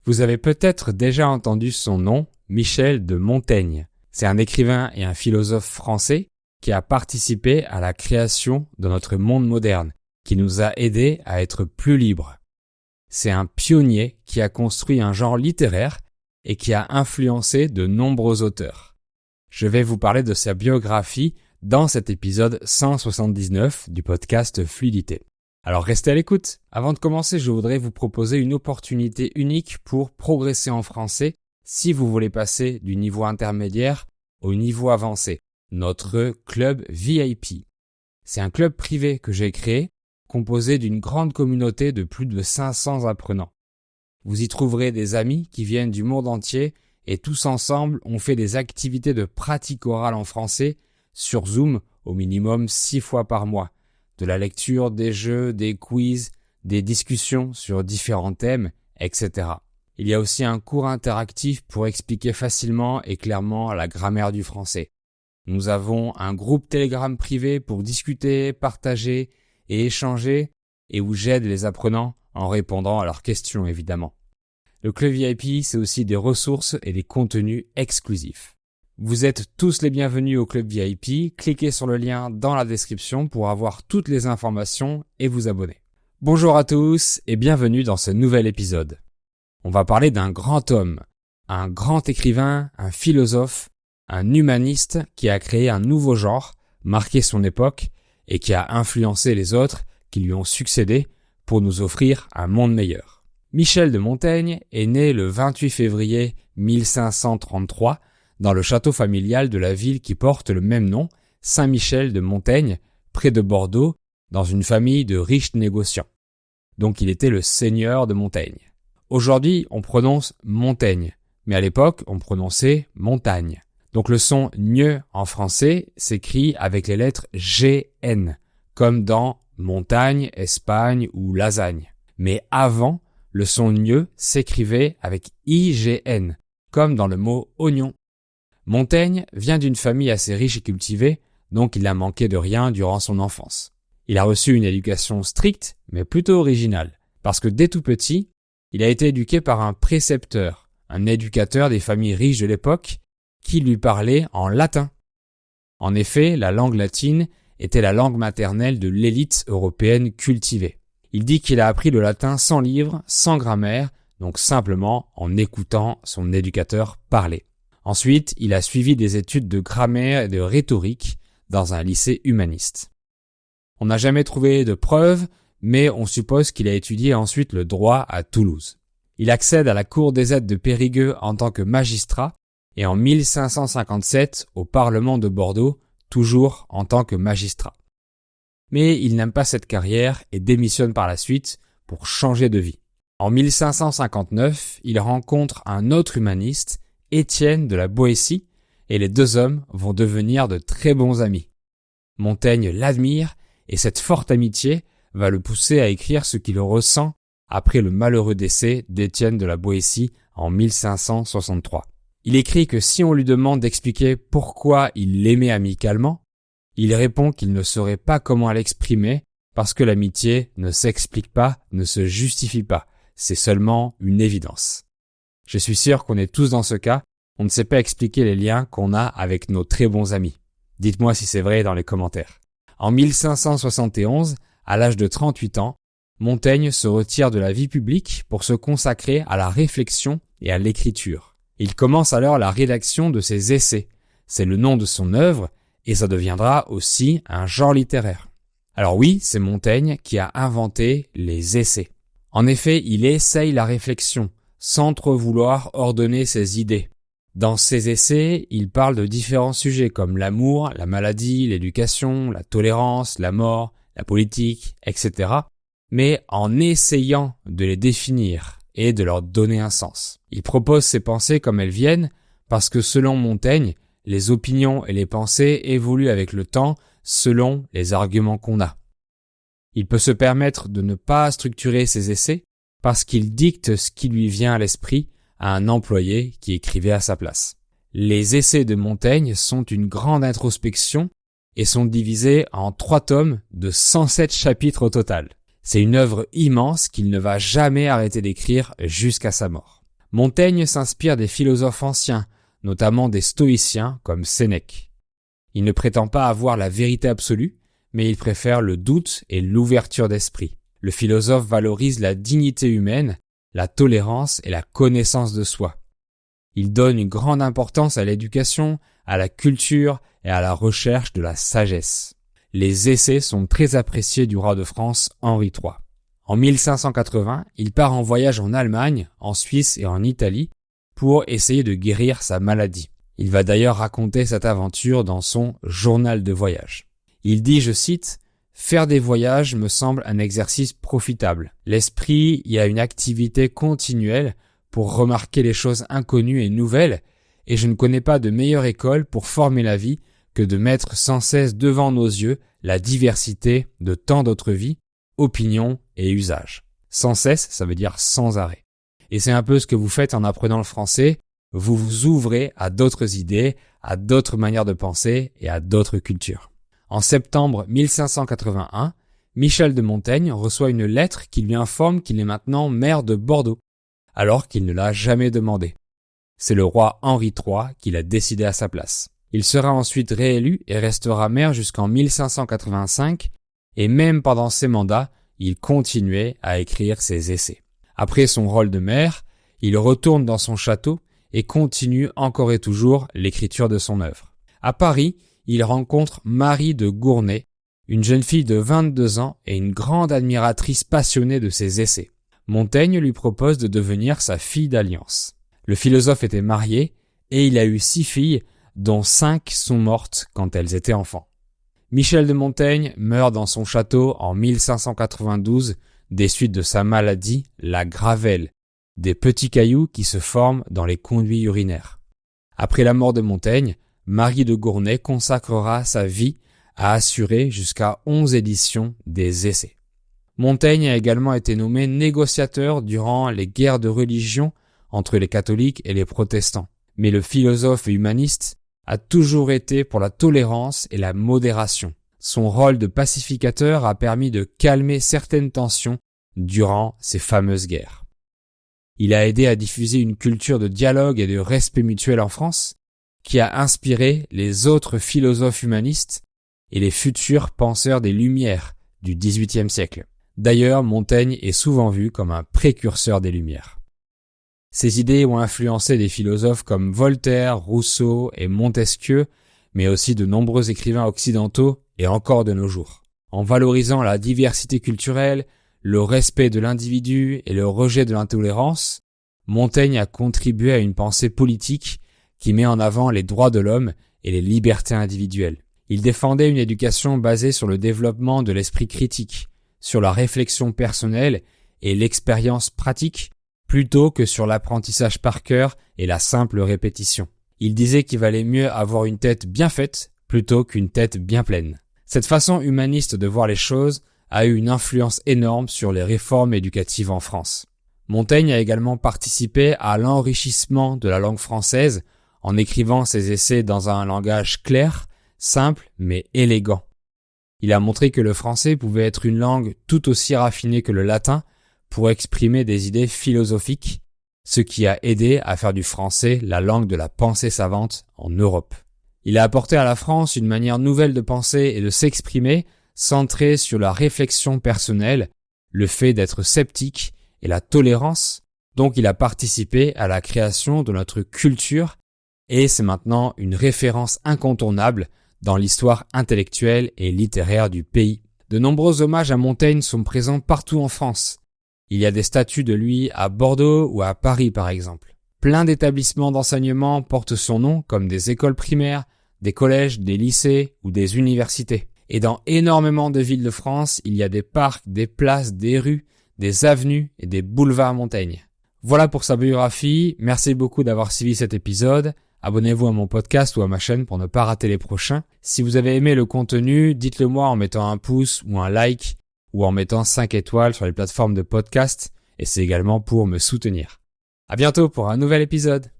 Vous avez peut-être déjà entendu son nom, Michel de Montaigne. C'est un écrivain et un philosophe français qui a participé à la création de notre monde moderne, qui nous a aidés à être plus libres. C'est un pionnier qui a construit un genre littéraire et qui a influencé de nombreux auteurs. Je vais vous parler de sa biographie dans cet épisode 179 du podcast Fluidité. Alors restez à l'écoute. Avant de commencer, je voudrais vous proposer une opportunité unique pour progresser en français si vous voulez passer du niveau intermédiaire au niveau avancé, notre club VIP. C'est un club privé que j'ai créé, composé d'une grande communauté de plus de 500 apprenants. Vous y trouverez des amis qui viennent du monde entier et tous ensemble, on fait des activités de pratique orale en français sur Zoom au minimum 6 fois par mois. De la lecture, des jeux, des quiz, des discussions sur différents thèmes, etc. Il y a aussi un cours interactif pour expliquer facilement et clairement la grammaire du français. Nous avons un groupe Telegram privé pour discuter, partager et échanger et où j'aide les apprenants en répondant à leurs questions évidemment. Le club VIP, c'est aussi des ressources et des contenus exclusifs. Vous êtes tous les bienvenus au club VIP, cliquez sur le lien dans la description pour avoir toutes les informations et vous abonner. Bonjour à tous et bienvenue dans ce nouvel épisode. On va parler d'un grand homme, un grand écrivain, un philosophe, un humaniste qui a créé un nouveau genre, marqué son époque et qui a influencé les autres qui lui ont succédé pour nous offrir un monde meilleur. Michel de Montaigne est né le 28 février 1533 dans le château familial de la ville qui porte le même nom, Saint-Michel de Montaigne, près de Bordeaux, dans une famille de riches négociants. Donc il était le seigneur de Montaigne. Aujourd'hui, on prononce Montaigne, mais à l'époque, on prononçait Montagne. Donc le son gne en français s'écrit avec les lettres GN, comme dans montagne, Espagne ou lasagne. Mais avant, le son gne s'écrivait avec IGN, comme dans le mot oignon. Montaigne vient d'une famille assez riche et cultivée, donc il n'a manqué de rien durant son enfance. Il a reçu une éducation stricte, mais plutôt originale, parce que dès tout petit, il a été éduqué par un précepteur, un éducateur des familles riches de l'époque, qui lui parlait en latin. En effet, la langue latine était la langue maternelle de l'élite européenne cultivée. Il dit qu'il a appris le latin sans livre, sans grammaire, donc simplement en écoutant son éducateur parler. Ensuite, il a suivi des études de grammaire et de rhétorique dans un lycée humaniste. On n'a jamais trouvé de preuves, mais on suppose qu'il a étudié ensuite le droit à Toulouse. Il accède à la cour des aides de Périgueux en tant que magistrat et en 1557 au Parlement de Bordeaux, toujours en tant que magistrat. Mais il n'aime pas cette carrière et démissionne par la suite pour changer de vie. En 1559, il rencontre un autre humaniste, Étienne de la Boétie, et les deux hommes vont devenir de très bons amis. Montaigne l'admire et cette forte amitié va le pousser à écrire ce qu'il ressent après le malheureux décès d'Étienne de la Boétie en 1563. Il écrit que si on lui demande d'expliquer pourquoi il l'aimait amicalement, il répond qu'il ne saurait pas comment l'exprimer parce que l'amitié ne s'explique pas, ne se justifie pas, c'est seulement une évidence. Je suis sûr qu'on est tous dans ce cas, on ne sait pas expliquer les liens qu'on a avec nos très bons amis. Dites-moi si c'est vrai dans les commentaires. En 1571, à l'âge de 38 ans, Montaigne se retire de la vie publique pour se consacrer à la réflexion et à l'écriture. Il commence alors la rédaction de ses essais. C'est le nom de son œuvre et ça deviendra aussi un genre littéraire. Alors oui, c'est Montaigne qui a inventé les essais. En effet, il essaye la réflexion, sans trop vouloir ordonner ses idées. Dans ses essais, il parle de différents sujets comme l'amour, la maladie, l'éducation, la tolérance, la mort, la politique, etc. mais en essayant de les définir et de leur donner un sens. Il propose ses pensées comme elles viennent parce que selon Montaigne, les opinions et les pensées évoluent avec le temps selon les arguments qu'on a. Il peut se permettre de ne pas structurer ses essais parce qu'il dicte ce qui lui vient à l'esprit à un employé qui écrivait à sa place. Les essais de Montaigne sont une grande introspection et sont divisés en 3 tomes de 107 chapitres au total. C'est une œuvre immense qu'il ne va jamais arrêter d'écrire jusqu'à sa mort. Montaigne s'inspire des philosophes anciens, notamment des stoïciens comme Sénèque. Il ne prétend pas avoir la vérité absolue, mais il préfère le doute et l'ouverture d'esprit. Le philosophe valorise la dignité humaine, la tolérance et la connaissance de soi. Il donne une grande importance à l'éducation, à la culture et à la recherche de la sagesse. Les essais sont très appréciés du roi de France Henri III. En 1580, il part en voyage en Allemagne, en Suisse et en Italie pour essayer de guérir sa maladie. Il va d'ailleurs raconter cette aventure dans son journal de voyage. Il dit, je cite, « Faire des voyages me semble un exercice profitable. L'esprit y a une activité continuelle pour remarquer les choses inconnues et nouvelles, et je ne connais pas de meilleure école pour former la vie que de mettre sans cesse devant nos yeux la diversité de tant d'autres vies, opinions et usages. » Sans cesse, ça veut dire sans arrêt. Et c'est un peu ce que vous faites en apprenant le français. Vous vous ouvrez à d'autres idées, à d'autres manières de penser et à d'autres cultures. En septembre 1581, Michel de Montaigne reçoit une lettre qui lui informe qu'il est maintenant maire de Bordeaux, alors qu'il ne l'a jamais demandé. C'est le roi Henri III qui l'a décidé à sa place. Il sera ensuite réélu et restera maire jusqu'en 1585, et même pendant ses mandats, il continuait à écrire ses essais. Après son rôle de maire, il retourne dans son château et continue encore et toujours l'écriture de son œuvre. À Paris, il rencontre Marie de Gournay, une jeune fille de 22 ans et une grande admiratrice passionnée de ses essais. Montaigne lui propose de devenir sa fille d'alliance. Le philosophe était marié et il a eu 6 filles, dont 5 sont mortes quand elles étaient enfants. Michel de Montaigne meurt dans son château en 1592 des suites de sa maladie, la gravelle, des petits cailloux qui se forment dans les conduits urinaires. Après la mort de Montaigne, Marie de Gournay consacrera sa vie à assurer jusqu'à 11 éditions des essais. Montaigne a également été nommé négociateur durant les guerres de religion entre les catholiques et les protestants. Mais le philosophe et humaniste a toujours été pour la tolérance et la modération. Son rôle de pacificateur a permis de calmer certaines tensions durant ces fameuses guerres. Il a aidé à diffuser une culture de dialogue et de respect mutuel en France, qui a inspiré les autres philosophes humanistes et les futurs penseurs des Lumières du XVIIIe siècle. D'ailleurs, Montaigne est souvent vu comme un précurseur des Lumières. Ses idées ont influencé des philosophes comme Voltaire, Rousseau et Montesquieu, mais aussi de nombreux écrivains occidentaux et encore de nos jours. En valorisant la diversité culturelle, le respect de l'individu et le rejet de l'intolérance, Montaigne a contribué à une pensée politique qui met en avant les droits de l'homme et les libertés individuelles. Il défendait une éducation basée sur le développement de l'esprit critique, sur la réflexion personnelle et l'expérience pratique, plutôt que sur l'apprentissage par cœur et la simple répétition. Il disait qu'il valait mieux avoir une tête bien faite plutôt qu'une tête bien pleine. Cette façon humaniste de voir les choses a eu une influence énorme sur les réformes éducatives en France. Montaigne a également participé à l'enrichissement de la langue française en écrivant ses essais dans un langage clair, simple mais élégant. Il a montré que le français pouvait être une langue tout aussi raffinée que le latin pour exprimer des idées philosophiques, ce qui a aidé à faire du français la langue de la pensée savante en Europe. Il a apporté à la France une manière nouvelle de penser et de s'exprimer, centrée sur la réflexion personnelle, le fait d'être sceptique et la tolérance. Donc il a participé à la création de notre culture et c'est maintenant une référence incontournable dans l'histoire intellectuelle et littéraire du pays. De nombreux hommages à Montaigne sont présents partout en France. Il y a des statues de lui à Bordeaux ou à Paris par exemple. Plein d'établissements d'enseignement portent son nom comme des écoles primaires, des collèges, des lycées ou des universités. Et dans énormément de villes de France, il y a des parcs, des places, des rues, des avenues et des boulevards Montaigne. Voilà pour sa biographie. Merci beaucoup d'avoir suivi cet épisode. Abonnez-vous à mon podcast ou à ma chaîne pour ne pas rater les prochains. Si vous avez aimé le contenu, dites-le moi en mettant un pouce ou un like ou en mettant 5 étoiles sur les plateformes de podcast et c'est également pour me soutenir. À bientôt pour un nouvel épisode.